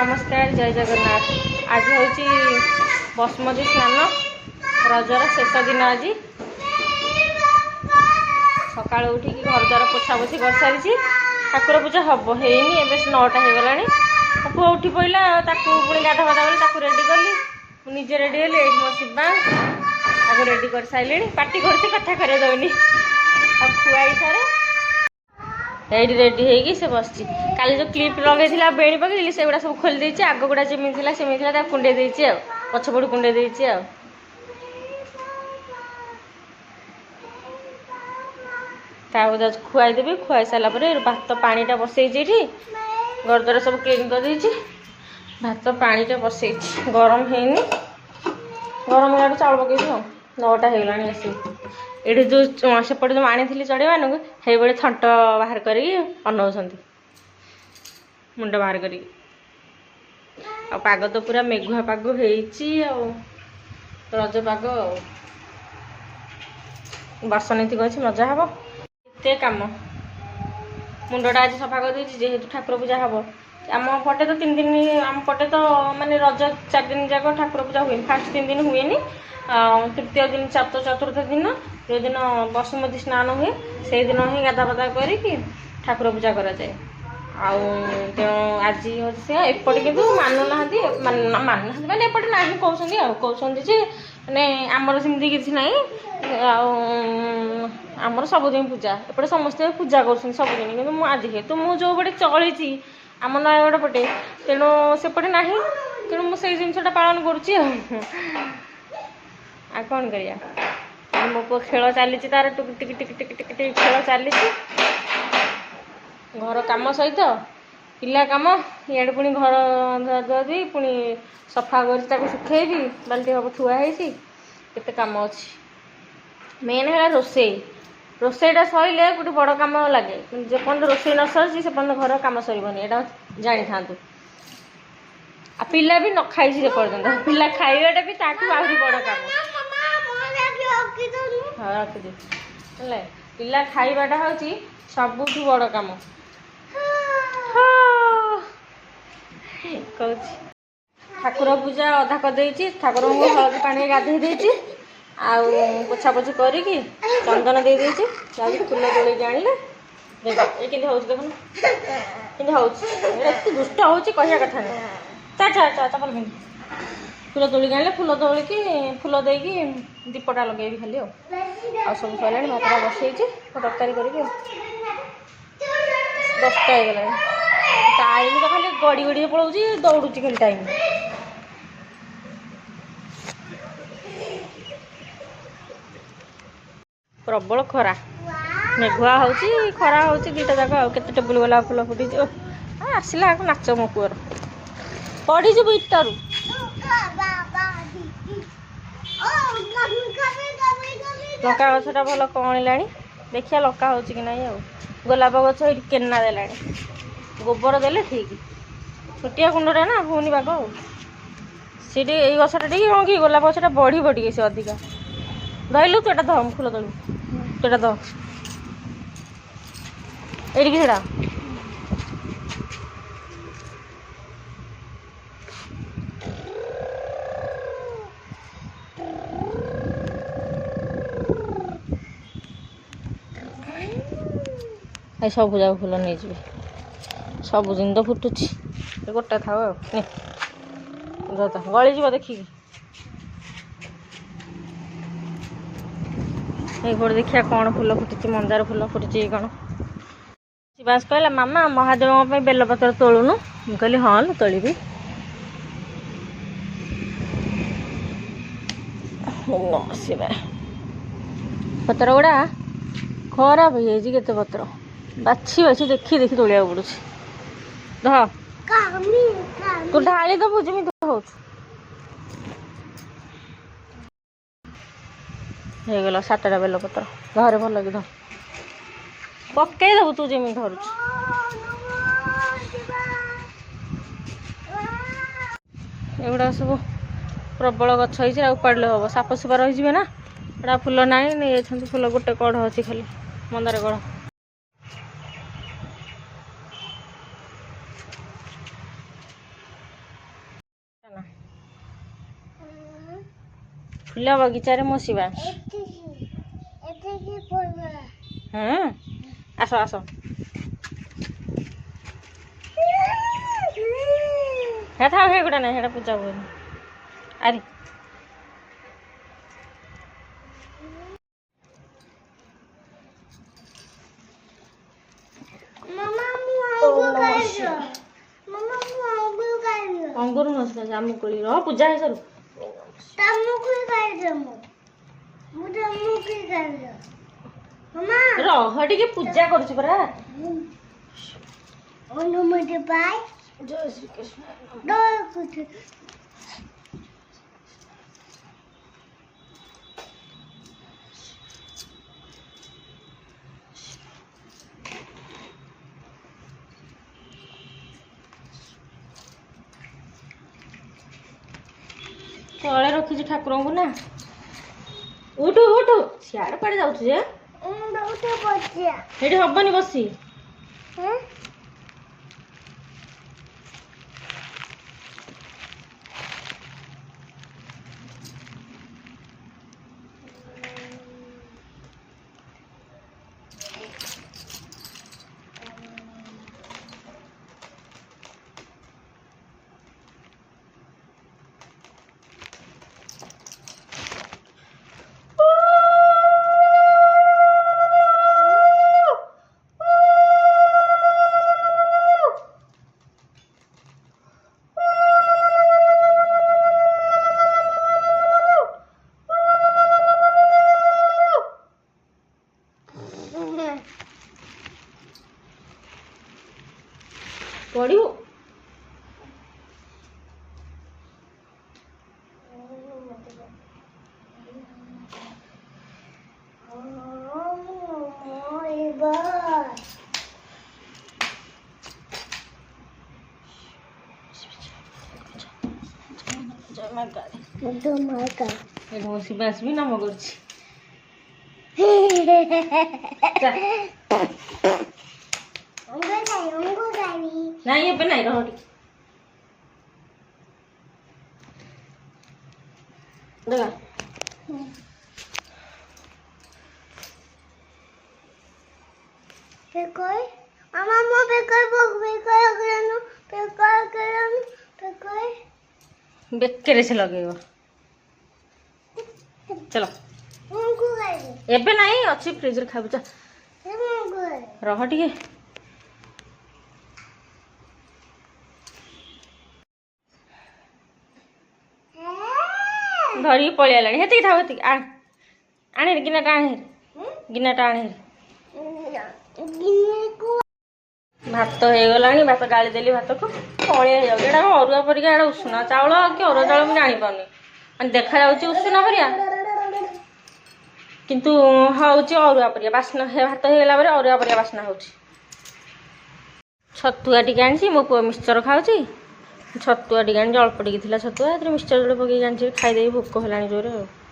नमस्कार जय जगन्नाथ। आज हूँ बसुमती स्नान रजर शेष दिन। आज सका उठिक घर द्वार पोछा पोछी कर सारी ठाकुर पूजा हम है 9टा हो गला। पुआ उठी पड़ा पुणी गाधा बाधा गली रेडी कली निजे रेडी हेली मो शिवा रेडी कर सारे पार्टी कर कथा कर दौनी खुआई सारे ये रेडी होगी से बस काली जो क्लिप लगे बेणी पकड़ी से गुड़ा सब खोली देती आग गुड़ा जमी सेमी कुंडे देती पछपट कुंडे देती खुआई देवी खुआई सारापर भात पानीटा बसई घर द्वारा सब क्लीन कर देती भात पानीटा बसई गरम है गरम है चाउल पकई 9टा हो गला आसी ये जो सेपटे जो आनी चढ़े मानक से बड़े थंट बाहर कर अनौंट मुंड बाहर कर पाग तो पूरा मेघुआ पाग हो रज पाग बर्षनीति अच्छी मजा हम एत कम मुंडटा आज सफा कर जेहेतु ठाकुर पूजा हम आम पटे तो 3 दिन आम पटे तो माने रज 4 दिन जाक ठाकुर पूजा हुए फास्ट 3 दिन हुए तृतीय दिन चतुर्थ दिन जो दिन बसुमती स्नान हुए से दिन ही गाधा पाधा करके ठाकुर पूजा कराए। आज से एपटे कि मानुना माने एपटे ना कहते मैंने आमर सेमती किसी ना आमर सबुदिन पूजा एपटे समस्ते पूजा कर सबुदिन कि आज हेतु मुझे जो पटे चली आम नयगढ़ पटे तेणु सेपटे ना तेणु मुझे जिनसा पालन करुच्ची कौन करिया मो पु खेल चली तार टुक टिक टिक टिक टिक टिक खेल चली घर काम सहित पिला काम इे पुणी घर धुआ धुआ दी पुणी सफा कर सुखेबी बाल्टी हम थुआ केते काम अच्छी मेन है रोसई रोसईटा सैले गोटे बड़ काम लगे जेपर्यंत रोसई न सर से घर काम सरबनी यहाँ जानी था आ पिला भी न खाई पर्यटन पिला खाइबाटा भी ताकू आहरी बड़ काम हाँ रखिदे पिला खाइबाटा हूँ सबुठ बड़ काम कहूँ ठाकुर पूजा अधा कर ठाकुर को हलदी पानी गाधे देती पोछा पोछी करके चंदन दे देती फूल तोड़ के आणले देखो देखुन कि दुष्ट हो कथा नहीं चपल पिंध फूल तोड़ के आणले फूल तोड़िकी फूल देकी दीपटा लगे खाली आ सब सर भातटा बसई तरकारी करके 10टा हो गला टाइम तो खाली गड़ी गड़ी पड़ोची दौड़ुची खाली टाइम प्रबल खरा मेघुआ होची खरा होची दीटा जाक केते टेबुल गला फूल फुटी आसला नाच मो पुअर पड़ी जब इटारू लंका गछटा भल कणला देखिए लंका हो कि ना गोलाप गछ केना देला गोबर देले ठीक छोटिया कुंडरे ना होनी बाग सीटी ये गछटा टी कौन कि गोलाप गछटा बढ़ी बढ़ी से अधिका धरलु तू एटा ध फूल तलु तू एटा ध एडिकी सेटा सब जाक फूल नहीं जी सबुदिन तो फुटुची गोटा था गली जा देखिए ये देखिए कौन फूल फुटी मंदार फूल फुटी कौन शिवांश कहला मामा महादेव बेलपत्र तोलुनु मु कहली हाँ तोलिबी शिवा पत्र गुड़ा खराब हो जाए केते पत्र बाछी बाछी देखी देखी तोलिया पड़ू तू ढाली दबु जमी हो गला 7टा बेलपत्र घरे भल लगे ध पकई दबु तू जमी धरू एगुड़ा सब प्रबल गछ हो उपाड़े हम साप सुपा रही ना एटा फूल ना नहीं फूल गोटे कढ़ अच्छी खाली मंदार कढ़ फुल बगीचार मो शिवा हाँ आस आस हे था हे गोटा नहीं पूजा हुए अरे अंगूर नसला जामुकोली रह पूजा है सर रह टिके पूजा करूछ परा जय श्री कृष्ण तले रखी ठाकुर को ना उठ उठ सियाड़ पड़े जाऊे हबनी बसी पड़ू शिवास भी नाम कर नहीं ये नहीं रहो देखा Pekoy, mama mau pekoy bok pekoy kerana pekoy kerana pekoy. बेके से लगे चलो Munggu lagi. एबे नहीं अच्छी फ्रिज रे खाबु Munggu. रह टिके धरी पळि आलानी हेती थाव हेती आणे गिनाटा आणे गिनाटा आणे भात हो गलानी भात गाली देली भात को पळि जाउ एडा अरुआ परिका एडा उषुना चावल कि अरुआ चावल मैं जानि पाउनी अनि देखा जाउची उषुना परिया किंतु हाउची अरुआ परिया बासना हे भात हो गला परे अरुआ परिया बासना होची छतुआ टिके आनी मो पुआ मिक्सचर खाउची छतुआ टिके आनी अल्प टिके थिला छतुआ मिक्सचर जोड़े पकई आनी खाईदे भोक होलानी जोरे।